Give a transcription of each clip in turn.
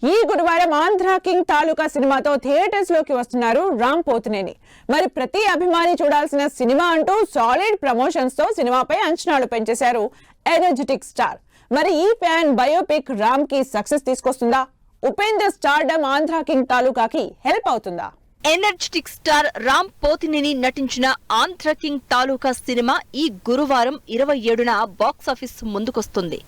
ఈ గురువారం ఆంధ్ర కింగ్ తాలూకా సినిమాతో థియేటర్స్ లోకి వస్తున్నారు రామ్ పోతినేని. మరి ప్రతి అభిమాని చూడాల్సిన సినిమా అంటూ సాలిడ్ ప్రమోషన్స్ తో సినిమాపై అంచనాలు పెంచేశారు ఎనర్జెటిక్ స్టార్. మరి ఈ ఫ్యాన్ బయోపిక్ రామ్ కి సక్సెస్ తీసుకొస్తుందా? ఉపేంద్ర స్టార్డమ్ ఆంధ్ర కింగ్ తాలూకాకి హెల్ప్ అవుతుందా? ఎనర్జెటిక్ స్టార్ రామ్ పోతినేని నటించిన ఆంధ్ర కింగ్ తాలూకా సినిమా ఈ గురువారం 27న బాక్సాఫీస్ ముందుకొస్తుంది.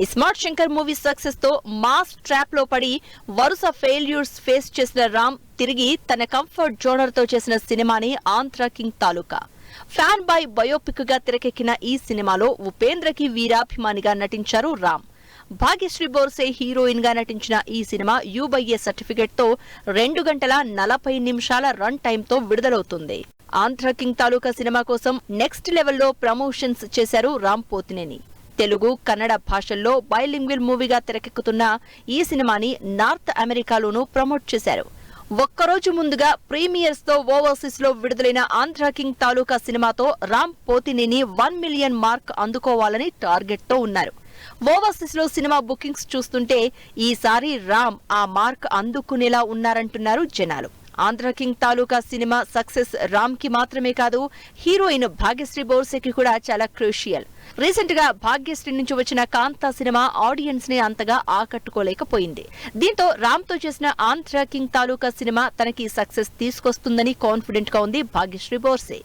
ఈ స్మార్ట్ శంకర్ మూవీ సక్సెస్ తో మాస్ ట్రాప్ లో పడి వరుస ఫెయిల్యూర్స్ ఫేస్ చేసిన రామ్ తిరిగి తన కంఫర్ట్ జోనర్ తో చేసిన సినిమాని ఆంధ్ర కింగ్ తాలూకా. ఫ్యాన్ బాయ్ బయోపిక్ గా తెరకెక్కిన ఈ సినిమాలో ఉపేంద్రకి వీరాభిమానిగా నటించారు రామ్. భాగ్యశ్రీ బోర్సే హీరోయిన్ గా నటించిన ఈ సినిమా యూబైఏ సర్టిఫికెట్ తో 2 గంటల 40 నిమిషాల రన్ టైమ్ తో విడుదలవుతుంది. ఆంధ్ర కింగ్ తాలూకా సినిమా కోసం నెక్స్ట్ లెవెల్లో ప్రమోషన్స్ చేశారు రామ్ పోతినేని. తెలుగు, కన్నడ భాషల్లో బైలింగ్వల్ మూవీగా తెరకెక్కుతున్న ఈ సినిమాని నార్త్ అమెరికాలోనూ ప్రమోట్ చేశారు. ఒక్కరోజు ముందుగా ప్రీమియర్స్ తో ఓవర్సీస్ లో విడుదలైన ఆంధ్ర కింగ్ తాలూకా సినిమాతో రామ్ పోతినేని 1 మిలియన్ మార్క్ అందుకోవాలని టార్గెట్ తో ఉన్నారు. ఓవర్సీస్ లో సినిమా బుకింగ్స్ చూస్తుంటే ఈసారి రామ్ ఆ మార్క్ అందుకునేలా ఉన్నారంటున్నారు జనాలు. ఆంధ్ర కింగ్ తాలూకా సినిమా సక్సెస్ రామ్ కి మాత్రమే కాదు, హీరోయిన్ భాగ్యశ్రీ బోర్సేకి కూడా చాలా క్రూషియల్. రీసెంట్ గా భాగ్యశ్రీ నుంచి వచ్చిన కాంతా సినిమా ఆడియన్స్ ని అంతగా ఆకట్టుకోలేకపోయింది. దీంతో రామ్ తో చేసిన ఆంధ్ర కింగ్ తాలూకా సినిమా తనకి సక్సెస్ తీసుకొస్తుందని కాన్ఫిడెంట్ గా ఉంది భాగ్యశ్రీ బోర్సే.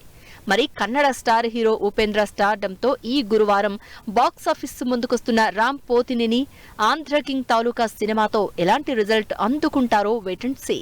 మరి Kannada star hero Upendra stardom తో ఈ గురువారం బాక్సాఫీస్ ముందుకొస్తున్న రామ్ పోతినేని ఆంధ్ర కింగ్ తాలూకా సినిమాతో ఎలాంటి రిజల్ట్ అందుకుంటారో వెయిట్ అండ్ సీ.